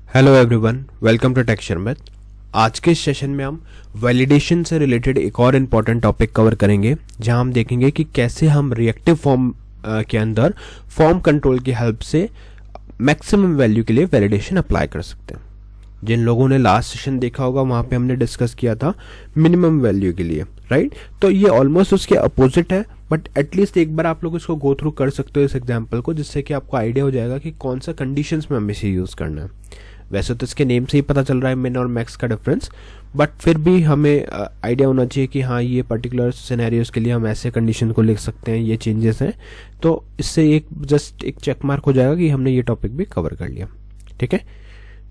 Hello everyone, welcome to Tech Sharmit. आज के इस सेशन में हम वैलिडेशन से रिलेटेड एक और इम्पॉर्टेंट टॉपिक कवर करेंगे, जहां हम देखेंगे कि कैसे हम रिएक्टिव फॉर्म के अंदर फॉर्म कंट्रोल की हेल्प से मैक्सिमम वैल्यू के लिए वैलिडेशन अप्लाई कर सकते हैं। जिन लोगों ने लास्ट सेशन देखा होगा, वहां पे हमने डिस्कस किया था मिनिमम वैल्यू के लिए, राइट। तो ये ऑलमोस्ट उसके अपोजिट है, बट एटलीस्ट एक बार आप लोग इसको गो थ्रू कर सकते हो इस एग्जाम्पल को, जिससे कि आपको आइडिया हो जाएगा कि कौन सा कंडीशंस में हमें इसे यूज़ करना है। वैसे तो इसके नेम से ही पता चल रहा है मिन और मैक्स का डिफरेंस, बट फिर भी हमें आइडिया होना चाहिए कि हाँ, ये पर्टिकुलर सिनेरियोज के लिए हम ऐसे कंडीशन को लिख सकते हैं, ये चेंजेस हैं। तो इससे एक जस्ट एक चेक मार्क हो जाएगा कि हमने ये टॉपिक भी कवर कर लिया। ठीक है,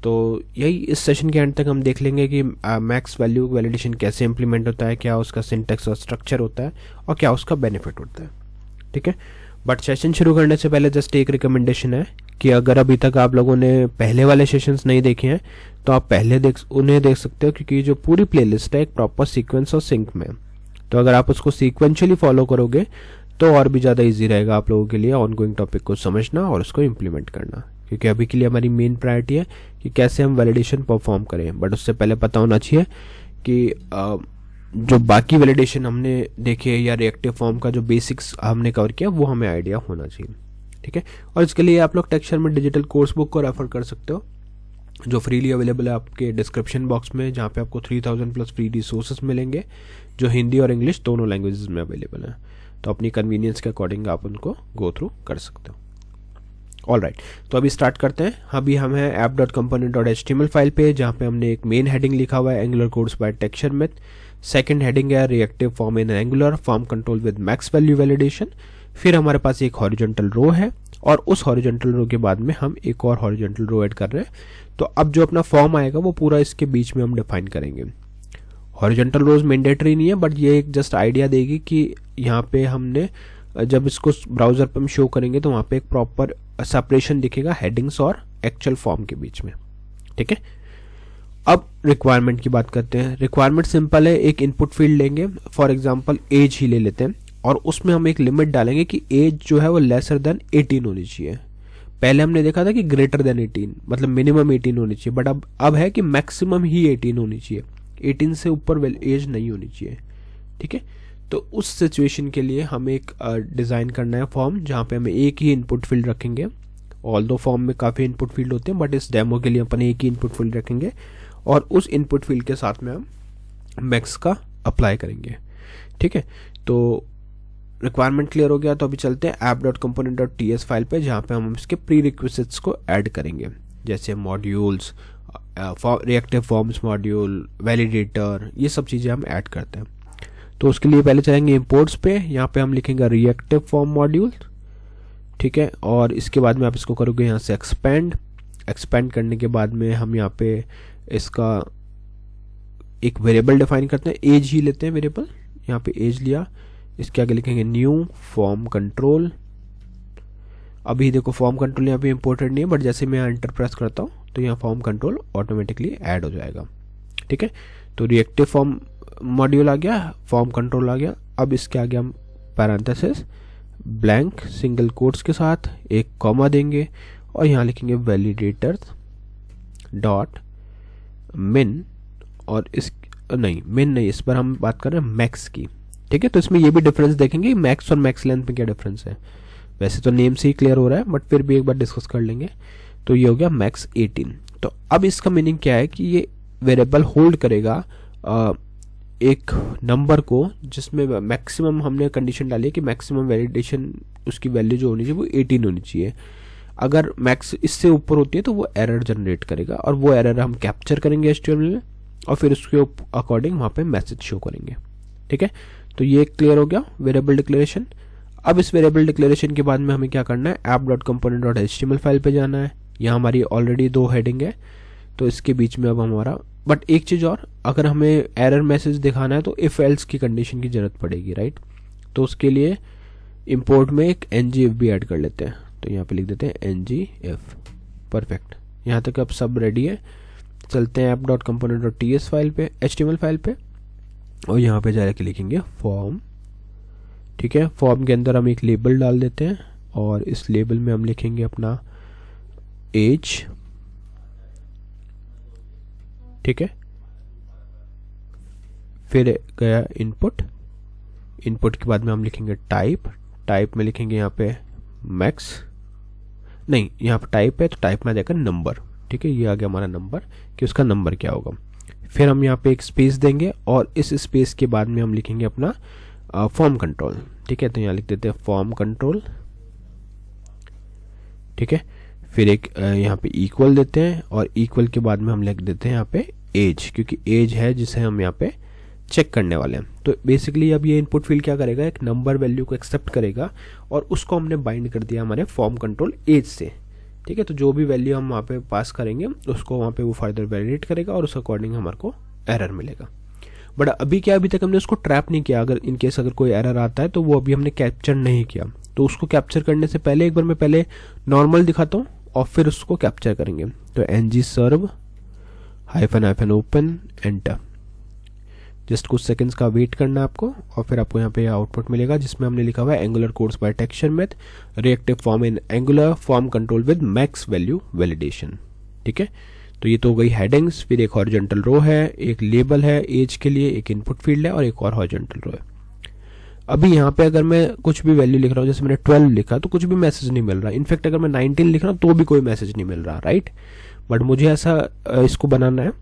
तो यही इस सेशन के एंड तक हम देख लेंगे कि मैक्स वैल्यू वैलिडेशन कैसे इंप्लीमेंट होता है, क्या उसका सिंटैक्स और स्ट्रक्चर होता है, और क्या उसका बेनिफिट होता है। ठीक है, बट सेशन शुरू करने से पहले जस्ट एक रिकमेंडेशन है कि अगर अभी तक आप लोगों ने पहले वाले सेशंस नहीं देखे हैं तो आप पहले उन्हें देख सकते हो, क्योंकि जो पूरी प्लेलिस्ट है एक प्रॉपर सीक्वेंस और सिंक में। तो अगर आप उसको सीक्वेंशियली फॉलो करोगे तो और भी ज़्यादा ईजी रहेगा आप लोगों के लिए ऑनगोइंग टॉपिक को समझना और उसको इम्प्लीमेंट करना, क्योंकि अभी के लिए हमारी मेन प्रायोरिटी है कि कैसे हम वैलिडेशन परफॉर्म करें। बट उससे पहले पता होना चाहिए कि जो बाकी वैलिडेशन हमने देखे या रिएक्टिव फॉर्म का जो बेसिक्स हमने कवर किया वो हमें आइडिया होना चाहिए। ठीक है, और इसके लिए आप लोग take Sharmit digital course book को रेफर कर सकते हो, जो फ्रीली अवेलेबल है आपके डिस्क्रिप्शन बॉक्स में, जहाँ पे आपको 3000 प्लस फ्री रिसोर्सेज मिलेंगे, जो हिंदी और इंग्लिश दोनों लैंग्वेजेस में अवेलेबल हैं। तो अपनी कन्वीनियंस के अकॉर्डिंग आप उनको गो थ्रू कर सकते हो। ऑल राइट, तो अभी स्टार्ट करते हैं। अभी हम हैं app.component.html फाइल पे, जहाँ पे हमने एक मेन हेडिंग लिखा हुआ है Angular course by Tech Sharmit. Second heading है reactive form in Angular form control with max value validation. फिर हमारे पास एक हॉरिजॉन्टल रो है, और उस हॉरिजॉन्टल रो के बाद में हम एक और हॉरिजॉन्टल रो ऐड कर रहे हैं। तो अब जो अपना फॉर्म आएगा वो पूरा इसके बीच में हम डिफाइन करेंगे। हॉरिजॉन्टल रोज मैंडेटरी नहीं है, बट ये एक जस्ट आइडिया देगी कि यहाँ पे हमने जब इसको ब्राउजर पे हम शो करेंगे तो वहाँ पे एक प्रॉपर सेपरेशन दिखेगा हेडिंग्स और एक्चुअल फॉर्म के बीच में। ठीक है, अब रिक्वायरमेंट की बात करते हैं। रिक्वायरमेंट सिंपल है, एक इनपुट फील्ड लेंगे, फॉर एग्जांपल एज ही ले लेते हैं, और उसमें हम एक लिमिट डालेंगे कि एज जो है वो लेसर देन 18 होनी चाहिए। पहले हमने देखा था कि ग्रेटर देन 18 मतलब मिनिमम 18 होनी चाहिए, बट अब है कि मैक्सिमम ही 18 होनी चाहिए, 18 से ऊपर एज नहीं होनी चाहिए। ठीक है, तो उस सिचुएशन के लिए हमें एक डिज़ाइन करना है फॉर्म, जहाँ पे हमें एक ही इनपुट फील्ड रखेंगे। ऑल दो फॉर्म में काफ़ी इनपुट फील्ड होते हैं, बट इस डेमो के लिए अपन एक ही इनपुट फील्ड रखेंगे, और उस इनपुट फील्ड के साथ में हम मैक्स का अप्लाई करेंगे। ठीक है, तो रिक्वायरमेंट क्लियर हो गया। तो अभी चलते हैं app.component.ts फाइल पे, जहाँ पे हम इसके प्री रिक्विजिट्स को ऐड करेंगे, जैसे modules, reactive forms module, validator, ये सब चीज़ें हम ऐड करते हैं। तो उसके लिए पहले चलेंगे इंपोर्ट्स पे, यहाँ पे हम लिखेंगे रिएक्टिव फॉर्म मॉड्यूल। ठीक है, और इसके बाद में आप इसको करोगे यहाँ से एक्सपेंड करने के बाद में हम यहाँ पे इसका एक वेरिएबल डिफाइन करते हैं, एज ही लेते हैं वेरिएबल, यहाँ पे एज लिया। इसके आगे लिखेंगे न्यू फॉर्म कंट्रोल। अभी देखो फॉर्म कंट्रोल यहाँ पे इंपोर्टेड नहीं है, बट जैसे मैं एंटर प्रेस करता हूँ तो यहाँ फॉर्म कंट्रोल ऑटोमेटिकली ऐड हो जाएगा। ठीक है, तो रिएक्टिव फॉर्म मॉड्यूल आ गया, फॉर्म कंट्रोल आ गया। अब इसके आगे हम पैरेंथेसिस ब्लैंक सिंगल कोट्स के साथ एक कॉमा देंगे, और यहाँ लिखेंगे वैलिडेटर डॉट मिन, और मिन नहीं, इस पर हम बात कर रहे हैं मैक्स की। ठीक है, तो इसमें ये भी डिफरेंस देखेंगे मैक्स और मैक्स लेंथ में क्या डिफरेंस है। वैसे तो नेम से ही क्लियर हो रहा है, बट फिर भी एक बार डिस्कस कर लेंगे। तो ये हो गया मैक्स 18। तो अब इसका मीनिंग क्या है कि ये वेरिएबल होल्ड करेगा एक नंबर को, जिसमें मैक्सिमम हमने कंडीशन डाली है कि मैक्सिमम वैलिडेशन उसकी वैल्यू जो होनी चाहिए वो 18 होनी चाहिए। अगर मैक्स इससे ऊपर होती है तो वो एरर जनरेट करेगा, और वो एरर हम कैप्चर करेंगे HTML में, और फिर उसके अकॉर्डिंग वहाँ पे मैसेज शो करेंगे। ठीक है, तो ये क्लियर हो गया वेरिएबल डिक्लेरेशन। अब इस वेरिएबल डिक्लेरेशन के बाद में हमें क्या करना है, app.component.html फाइल पे जाना है। यहाँ हमारी ऑलरेडी 2 हेडिंग है, तो इसके बीच में अब हमारा, बट एक चीज़ और, अगर हमें एरर मैसेज दिखाना है तो इफ एल्स की कंडीशन की ज़रूरत पड़ेगी, राइट। तो उसके लिए इंपोर्ट में एक ngif भी ऐड कर लेते हैं, तो यहाँ पे लिख देते हैं ngif। परफेक्ट, यहाँ तक अब सब रेडी है। चलते हैं app.component.ts फाइल पे, HTML फाइल पे, और यहाँ पे जाके लिखेंगे फॉर्म। ठीक है, फॉर्म के अंदर हम एक लेबल डाल देते हैं, और इस लेबल में हम लिखेंगे अपना एज, ठीक है। फिर गया इनपुट, इनपुट के बाद में हम लिखेंगे टाइप, टाइप में लिखेंगे यहाँ पे मैक्स, नहीं यहाँ पे टाइप है तो टाइप में आ जाएगा नंबर, ठीक है। ये आ गया हमारा नंबर कि उसका नंबर क्या होगा। फिर हम यहाँ पे एक स्पेस देंगे और इस स्पेस के बाद में हम लिखेंगे अपना फॉर्म कंट्रोल, ठीक है। तो यहाँ लिख देते हैं फॉर्म कंट्रोल, ठीक है। फिर एक यहाँ पे इक्वल देते हैं और इक्वल के बाद में हम लिख देते हैं यहाँ पे एज, क्योंकि एज है जिसे हम यहाँ पे चेक करने वाले हैं। तो बेसिकली अब ये इनपुट फील्ड क्या करेगा, एक नंबर वैल्यू को एक्सेप्ट करेगा और उसको हमने बाइंड कर दिया हमारे फॉर्म कंट्रोल एज से, ठीक है। तो जो भी वैल्यू हम वहाँ पे पास करेंगे उसको वहाँ पे वो फर्दर वैलिडेट करेगा और उस अकॉर्डिंग हमारे को एरर मिलेगा। बट अभी क्या, अभी तक हमने उसको ट्रैप नहीं किया। अगर इनकेस अगर कोई एरर आता है तो वो अभी हमने कैप्चर नहीं किया। तो उसको कैप्चर करने से पहले एक बार मैं पहले नॉर्मल दिखाता हूँ और फिर उसको कैप्चर करेंगे। तो ng सर्व --- ओपन एंटर, जस्ट कुछ सेकंड्स का वेट करना है आपको और फिर आपको यहाँ पे आउटपुट मिलेगा जिसमें हमने लिखा हुआ है Angular course by Texture Math, reactive form in Angular, form control with max value validation, ठीक है। तो ये तो हो गई हेडिंग्स। फिर एक हॉरिजॉन्टल रो है, एक लेबल है एज के लिए, एक इनपुट फील्ड है और एक और हॉरिजॉन्टल रो है। अभी यहाँ पे अगर मैं कुछ भी वैल्यू लिख रहा हूँ, जैसे मैंने 12 लिखा तो कुछ भी मैसेज नहीं मिल रहा। इनफैक्ट अगर मैं 19 लिख रहा हूँ तो भी कोई मैसेज नहीं मिल रहा, राइट। बट मुझे ऐसा इसको बनाना है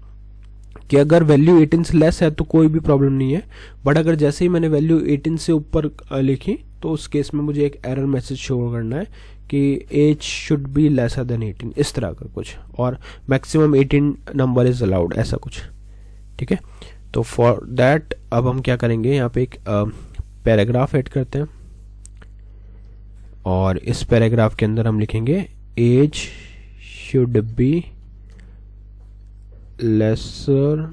कि अगर वैल्यू 18 से लेस है तो कोई भी प्रॉब्लम नहीं है। बट अगर जैसे ही मैंने वैल्यू 18 से ऊपर लिखी तो उस केस में मुझे एक एरर मैसेज शो करना है कि age should be lesser than 18, इस तरह का कुछ, और मैक्सिमम 18 नंबर इज अलाउड, ऐसा कुछ, ठीक है। तो फॉर दैट अब हम क्या करेंगे, यहाँ पे एक पैराग्राफ ऐड करते हैं और इस पैराग्राफ के अंदर हम लिखेंगे age should be lesser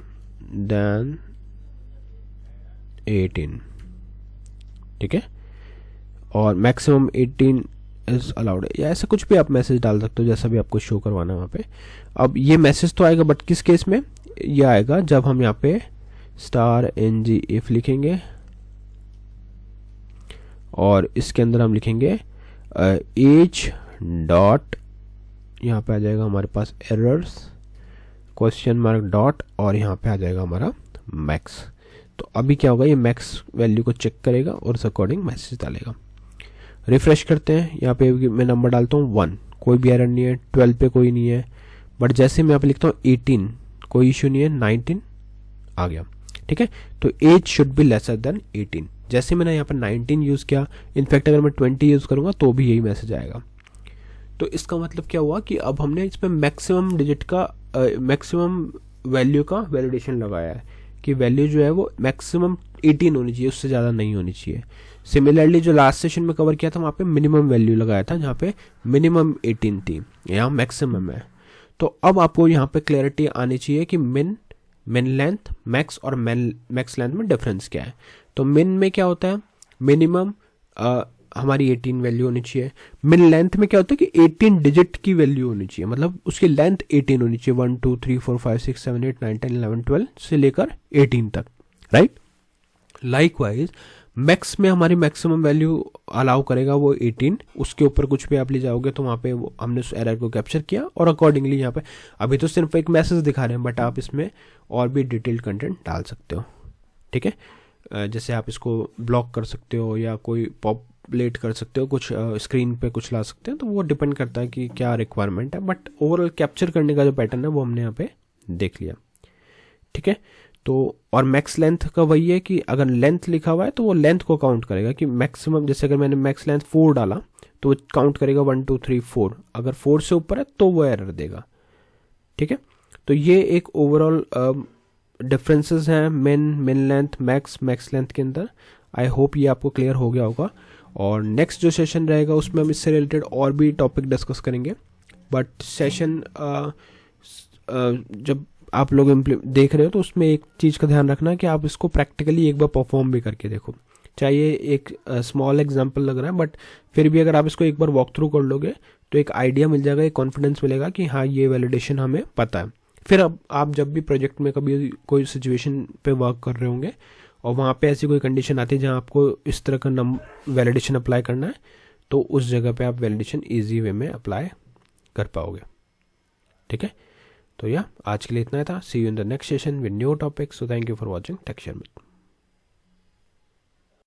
than 18, ठीक है, और मैक्सिमम 18 इज अलाउड, या ऐसा कुछ भी आप मैसेज डाल सकते हो जैसा भी आपको शो करवाना है वहाँ पे। अब ये मैसेज तो आएगा, बट किस केस में ये आएगा, जब हम यहाँ पे *ng if लिखेंगे और इसके अंदर हम लिखेंगे एज डॉट, यहाँ पे आ जाएगा हमारे पास एरर्स $डॉट और यहाँ पे आ जाएगा हमारा मैक्स। तो अभी क्या होगा, ये मैक्स वैल्यू को चेक करेगा और उस अकॉर्डिंग मैसेज डालेगा। रिफ्रेश करते हैं, यहाँ पे मैं नंबर डालता हूँ 1, कोई भी एरर नहीं है। 12 पे कोई नहीं है, बट जैसे मैं यहाँ पे लिखता हूँ 18, कोई इशू नहीं है। 19 आ गया, ठीक है। तो age should be lesser than 18, जैसे मैंने यहाँ पर 19 यूज़ किया, इनफैक्ट अगर मैं 20 यूज़ करूँगा तो भी यही मैसेज आएगा। तो इसका मतलब क्या हुआ कि अब हमने इसमें मैक्सिमम डिजिट का मैक्सिमम वैल्यू का वैलिडेशन लगाया है कि वैल्यू जो है वो मैक्सिमम 18 होनी चाहिए, उससे ज़्यादा नहीं होनी चाहिए। सिमिलरली जो लास्ट सेशन में कवर किया था वहाँ पे मिनिमम वैल्यू लगाया था, जहाँ पे मिनिमम 18 थी, यहाँ मैक्सिमम है। तो अब आपको यहाँ पे क्लैरिटी आनी चाहिए कि मिन लेंथ, मैक्स और मैक्स लेंथ में डिफरेंस क्या है। तो मिन में क्या होता है, मिनिमम हमारी 18 वैल्यू होनी चाहिए। मिन लेंथ में क्या होता है कि 18 डिजिट की वैल्यू होनी चाहिए, मतलब उसकी लेंथ 18 होनी चाहिए, 1 2 3 4 5 6 7 8 9 10 11 12 से लेकर 18 तक, राइट। लाइकवाइज मैक्स में हमारी मैक्सिमम वैल्यू अलाउ करेगा वो 18, उसके ऊपर कुछ भी आप ले जाओगे तो वहाँ पे हमने उस एरर को कैप्चर किया और अकॉर्डिंगली यहाँ पे अभी तो सिर्फ एक मैसेज दिखा रहे हैं, बट आप इसमें और भी डिटेल्ड कंटेंट डाल सकते हो, ठीक है। जैसे आप इसको ब्लॉक कर सकते हो या कोई पॉपुलेट कर सकते हो, कुछ स्क्रीन पे कुछ ला सकते हैं, तो वो डिपेंड करता है कि क्या रिक्वायरमेंट है। बट ओवरऑल कैप्चर करने का जो पैटर्न है वो हमने यहाँ पे देख लिया, ठीक है। तो और मैक्स लेंथ का वही है कि अगर लेंथ लिखा हुआ है तो वो लेंथ को काउंट करेगा कि मैक्सिमम, जैसे अगर मैंने मैक्स लेंथ 4 डाला तो वो काउंट करेगा 1 2 3 4, अगर 4 से ऊपर है तो वो एरर देगा, ठीक है। तो ये एक ओवरऑल डिफरेंसेस हैं मिन लेंथ, मैक्स लेंथ के अंदर। आई होप ये आपको क्लियर हो गया होगा, और नेक्स्ट जो सेशन रहेगा उसमें हम इससे रिलेटेड और भी टॉपिक डिस्कस करेंगे। बट सेशन जब आप लोग देख रहे हो तो उसमें एक चीज़ का ध्यान रखना कि आप इसको प्रैक्टिकली एक बार परफॉर्म भी करके देखो। चाहिए एक स्मॉल एग्जांपल लग रहा है, बट फिर भी अगर आप इसको एक बार वॉक थ्रू कर लोगे तो एक आइडिया मिल जाएगा, एक कॉन्फिडेंस मिलेगा कि हाँ ये वैलिडेशन हमें पता है। फिर अब आप जब भी प्रोजेक्ट में कभी कोई सिचुएशन पे वर्क कर रहे होंगे और वहाँ पे ऐसी कोई कंडीशन आती है जहाँ आपको इस तरह का वैलिडेशन अप्लाई करना है, तो उस जगह पे आप वैलिडेशन ईजी वे में अप्लाई कर पाओगे, ठीक है। तो या आज के लिए इतना ही था. See you in the next session with new topic. So thank you for watching Texture math.